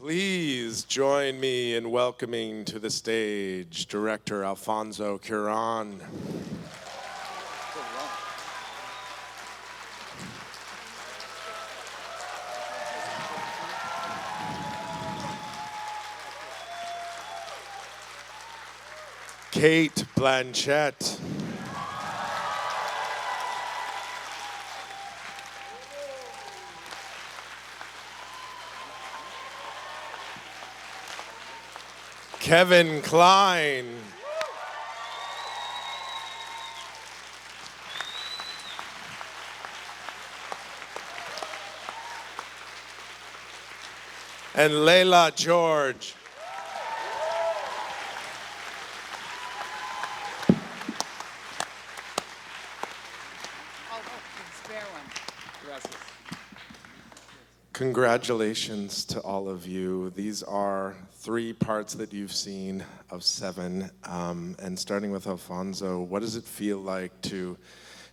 Please join me in welcoming to the stage director Alfonso Cuarón. Cate Blanchett. Kline. And Layla George. Congratulations to all of you. These are 3 parts that you've seen of 7. And starting with Alfonso, what does it feel like to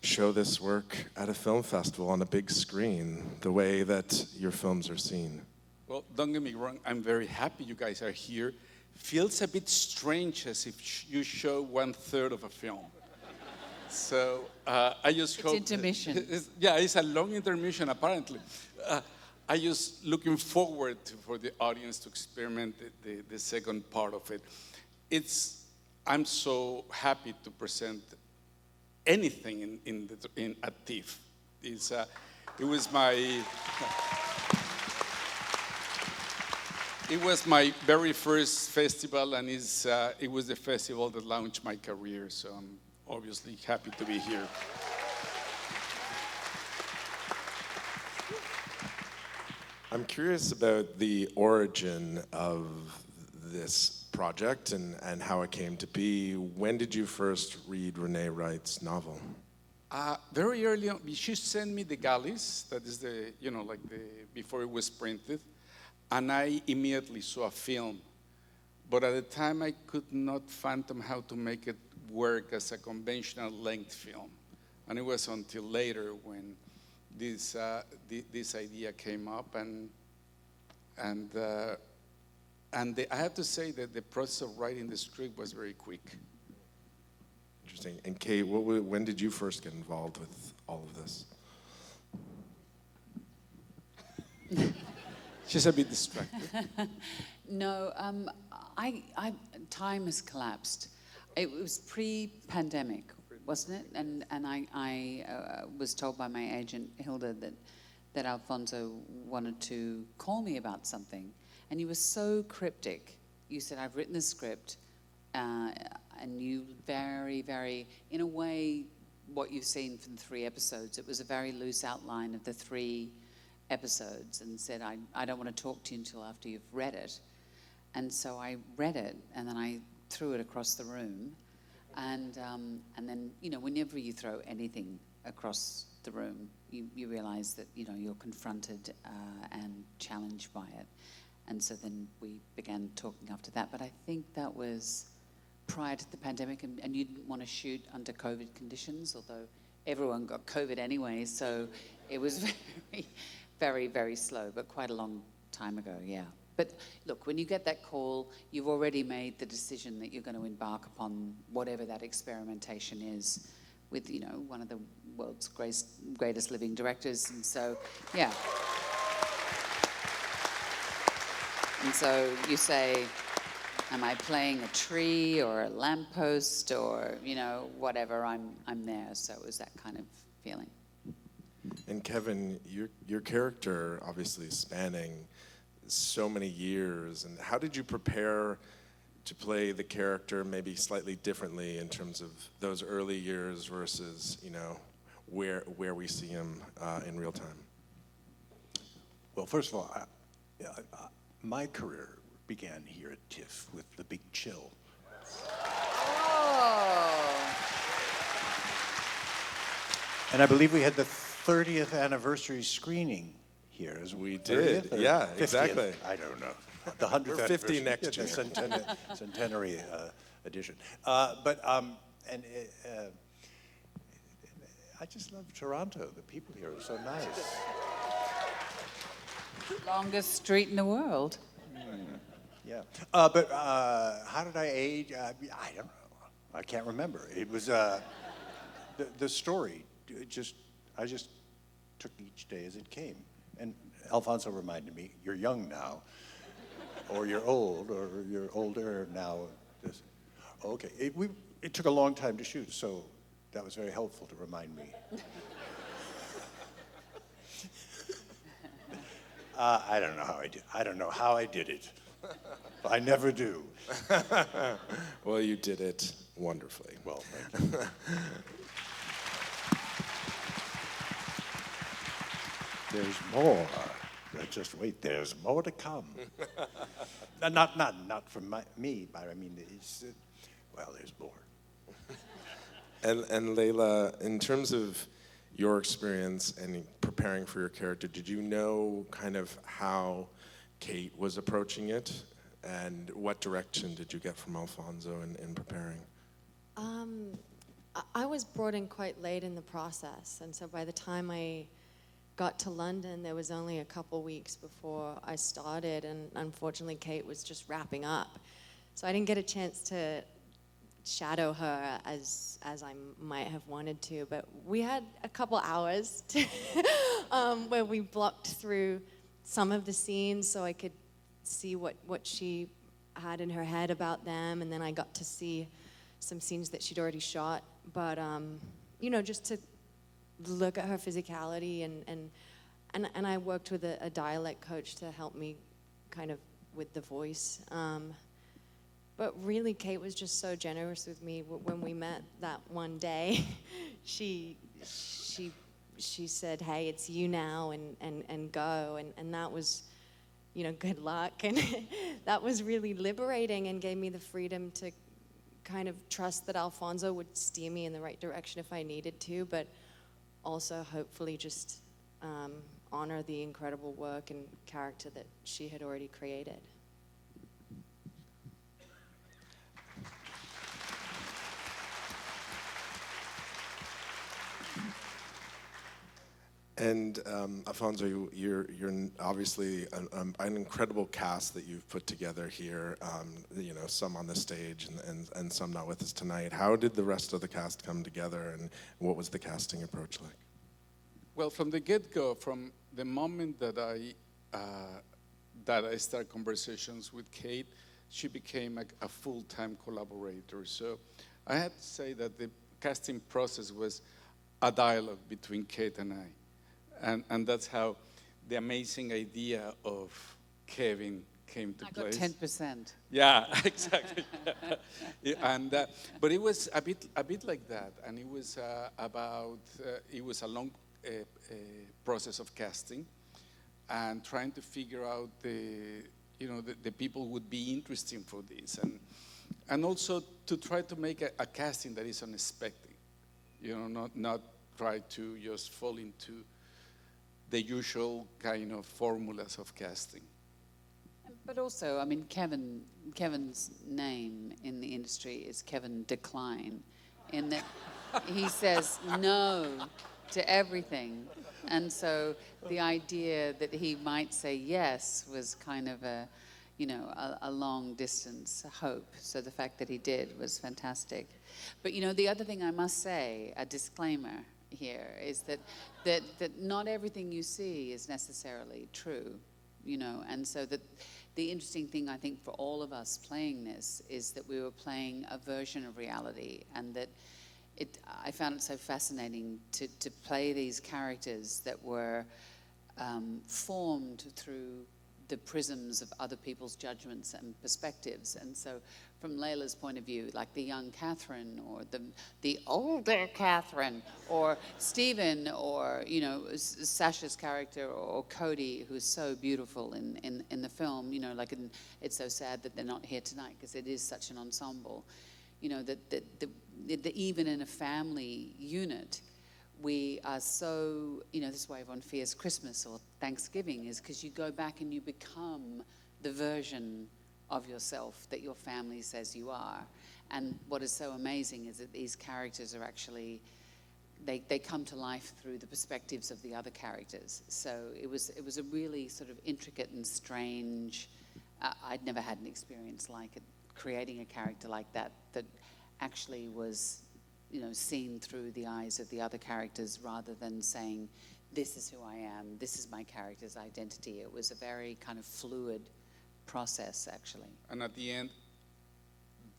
show this work at a film festival on a big screen, the way that your films are seen? Well, don't get me wrong, I'm very happy you guys are here. Feels a bit strange as if you show 1/3 of a film. So I just hope... It's intermission. It's a long intermission, apparently. I just looking forward for the audience to experiment the second part of it. I'm so happy to present anything at TIFF. It was my very first festival, and it was the festival that launched my career. So I'm obviously happy to be here. I'm curious about the origin of this project and how it came to be. When did you first read Renee Wright's novel? Very early on, she sent me the galleys, that is before it was printed, and I immediately saw a film. But at the time, I could not fathom how to make it work as a conventional length film. And it was until later when this idea came up, and I have to say that the process of writing the script was very quick. Interesting. And Kate, when did you first get involved with all of this? She's a bit distracted. No, time has collapsed. It was pre-pandemic, wasn't it? And I was told by my agent, Hilda, that Alfonso wanted to call me about something. And you were so cryptic. You said, I've written the script, and you very, very, in a way, what you've seen from 3 episodes, it was a very loose outline of the 3 episodes, and said, I don't want to talk to you until after you've read it. And so I read it, and then I threw it across the room. And then, whenever you throw anything across the room, you realize that, you're confronted and challenged by it. And so then we began talking after that. But I think that was prior to the pandemic, and you didn't want to shoot under COVID conditions, although everyone got COVID anyway. So it was very, very, very slow, but quite a long time ago, yeah. But look, when you get that call, you've already made the decision that you're going to embark upon whatever that experimentation is with, one of the world's greatest living directors. And so, yeah. And so you say, am I playing a tree or a lamppost or, whatever, I'm there. So it was that kind of feeling. And Kevin, your character obviously spanning so many years, and how did you prepare to play the character maybe slightly differently in terms of those early years versus, where we see him in real time? Well, first of all, my career began here at TIFF with The Big Chill. Oh. And I believe we had the 30th anniversary screening here. We did, yeah, 50th? Exactly. I don't know. The 100th We're 50 next year. The centenary edition. I just love Toronto. The people here are so nice. Longest street in the world. Yeah. But how did I age? I don't know. I can't remember. It was the story. I just took each day as it came. And Alfonso reminded me, "You're young now, or you're old, or you're older now." Okay. It took a long time to shoot, so that was very helpful to remind me. I don't know how I did. I don't know how I did it. I never do. Well, you did it wonderfully. Well, thank you. There's more. Just wait. There's more to come. Not from me, but I mean, well, there's more. And Layla, in terms of your experience and preparing for your character, did you know kind of how Cate was approaching it? And what direction did you get from Alfonso in preparing? I was brought in quite late in the process, and so by the time I got to London, there was only a couple weeks before I started, and unfortunately Cate was just wrapping up. So I didn't get a chance to shadow her as I might have wanted to, but we had a couple hours to, where we blocked through some of the scenes so I could see what she had in her head about them, and then I got to see some scenes that she'd already shot. But you know, just to look at her physicality, and I worked with a dialect coach to help me kind of with the voice. But really, Cate was just so generous with me. When we met that one day, she said, "Hey, it's you now, and go." And that was, you know, good luck. And that was really liberating and gave me the freedom to kind of trust that Alfonso would steer me in the right direction if I needed to, but also hopefully just honor the incredible work and character that she had already created. And Alfonso, you're obviously an incredible cast that you've put together here. You know, some on the stage and some not with us tonight. How did the rest of the cast come together, and what was the casting approach like? Well, from the get-go, from the moment that I started conversations with Cate, she became a full-time collaborator. So I had to say that the casting process was a dialogue between Cate and I. And that's how the amazing idea of Kevin came to place. I got 10%. Yeah, exactly. And but it was a bit like that, and it was it was a long process of casting and trying to figure out the people who would be interesting for this, and also to try to make a casting that is unexpected, not try to just fall into the usual kind of formulas of casting. But also, I mean, Kevin's name in the industry is Kevin Kline, in that he says no to everything. And so the idea that he might say yes was kind of a long distance hope. So the fact that he did was fantastic. But the other thing I must say, a disclaimer here, is that not everything you see is necessarily true, and so that the interesting thing I think for all of us playing this is that we were playing a version of reality, and that I found it so fascinating to play these characters that were formed through the prisms of other people's judgments and perspectives. And so from Layla's point of view, like the young Catherine, or the older Catherine, or Stephen, or Sasha's character, or Cody, who's so beautiful in the film. It's so sad that they're not here tonight because it is such an ensemble. That even in a family unit, we are so, this is why everyone fears Christmas or Thanksgiving, is because you go back and you become the version of yourself that your family says you are. And what is so amazing is that these characters are actually, they come to life through the perspectives of the other characters. So it was a really sort of intricate and strange I'd never had an experience like it, creating a character like that actually was, seen through the eyes of the other characters rather than saying, this is who I am, this is my character's identity. It was a very kind of fluid process, actually. And at the end,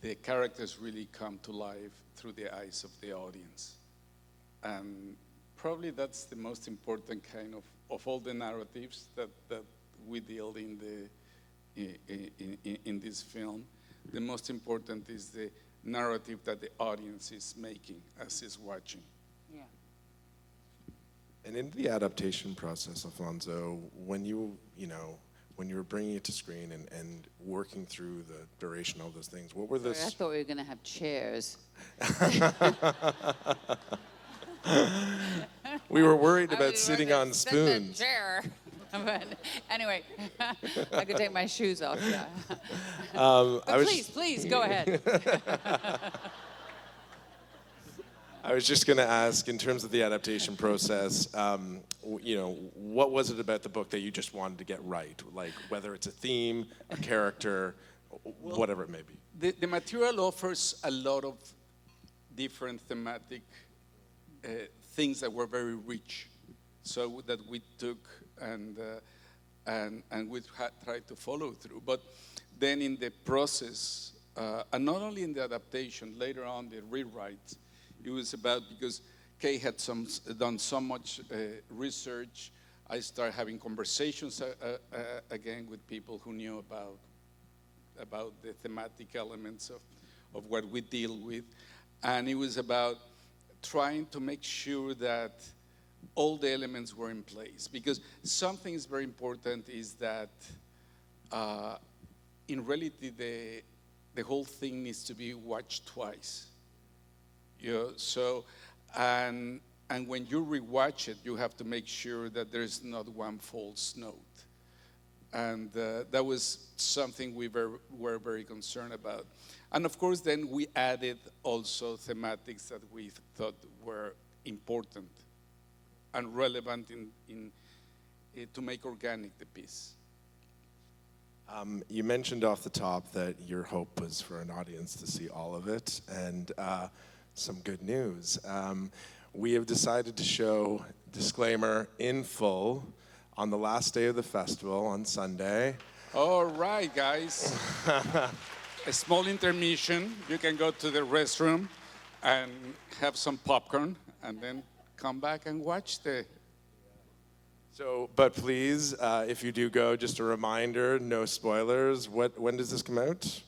the characters really come to life through the eyes of the audience. And probably that's the most important kind of all the narratives that we deal in this film. The most important is the narrative that the audience is making as is watching. Yeah. And in the adaptation process, Alfonso, when you were bringing it to screen and working through the duration, all those things, what were the... Sorry, I thought we were going to have chairs. We were worried about sitting on Sit in spoons. the chair. But anyway, I could take my shoes off. Yeah. But please go ahead. I was just going to ask, in terms of the adaptation process, what was it about the book that you just wanted to get right? Like, whether it's a theme, a character, whatever it may be. The material offers a lot of different thematic things that were very rich, so that we took and we tried to follow through. But then in the process, and not only in the adaptation, later on the rewrite, it was about, because Kay had done so much research, I started having conversations again with people who knew about the thematic elements of what we deal with. And it was about trying to make sure that all the elements were in place. Because something is very important is that in reality, the whole thing needs to be watched twice. So, and when you rewatch it, you have to make sure that there's not one false note. And that was something we were very concerned about. And of course, then we added also thematics that we thought were important and relevant to make organic the piece. You mentioned off the top that your hope was for an audience to see all of it, and some good news. We have decided to show Disclaimer in full on the last day of the festival on Sunday. All right, guys. A small intermission. You can go to the restroom and have some popcorn, and then come back and watch the... So, but please, if you do go, just a reminder, no spoilers. When does this come out?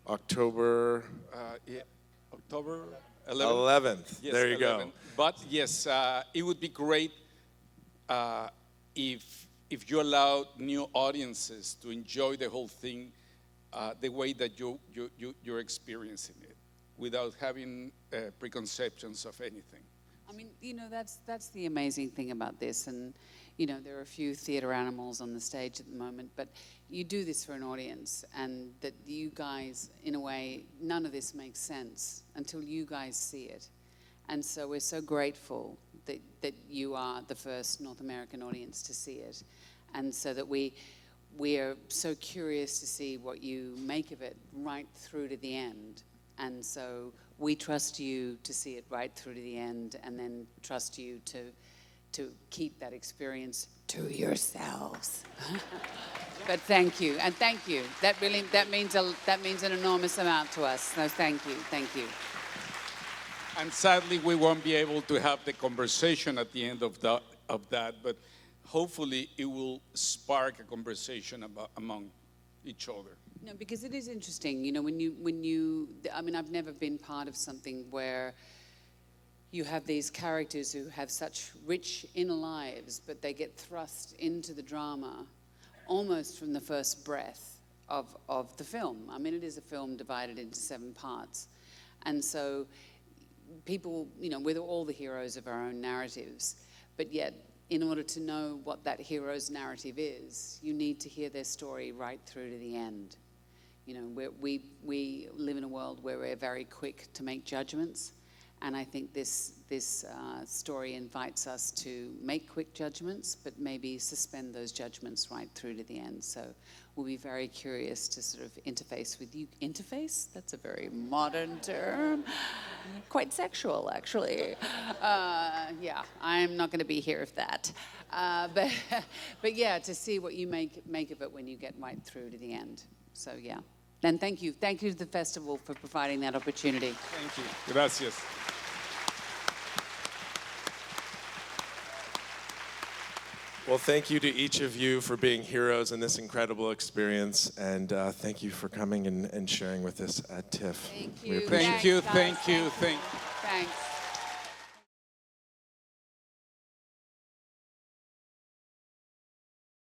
October 11th. Yes, there you 11th. go. But yes, it would be great if you allowed new audiences to enjoy the whole thing the way that you're experiencing it, without having preconceptions of anything. I mean, that's the amazing thing about this. And, there are a few theater animals on the stage at the moment, but you do this for an audience, and that you guys, in a way, none of this makes sense until you guys see it. And so we're so grateful that you are the first North American audience to see it. And so that we are so curious to see what you make of it right through to the end. And so we trust you to see it right through to the end, and then trust you to keep that experience to yourselves. But thank you, and thank you. That means an enormous amount to us. So thank you. And sadly, we won't be able to have the conversation at the end of that, but hopefully it will spark a conversation among each other. No, because it is interesting, I've never been part of something where you have these characters who have such rich inner lives, but they get thrust into the drama almost from the first breath of the film. I mean, it is a film divided into 7 parts. And so people, we're all the heroes of our own narratives, but yet in order to know what that hero's narrative is, you need to hear their story right through to the end. We live in a world where we're very quick to make judgments, And I think this story invites us to make quick judgments, but maybe suspend those judgments right through to the end. So we'll be very curious to sort of interface with you. Interface? That's a very modern term. Quite sexual, actually. Yeah, I'm not going to be here if that. But yeah, to see what you make of it when you get right through to the end. So yeah. And thank you to the festival for providing that opportunity. Thank you. Gracias. Well, thank you to each of you for being heroes in this incredible experience, and thank you for coming and sharing with us at TIFF. Thank We you. appreciate it. Thank you, Thanks, thank guys. you, thank you. Thanks.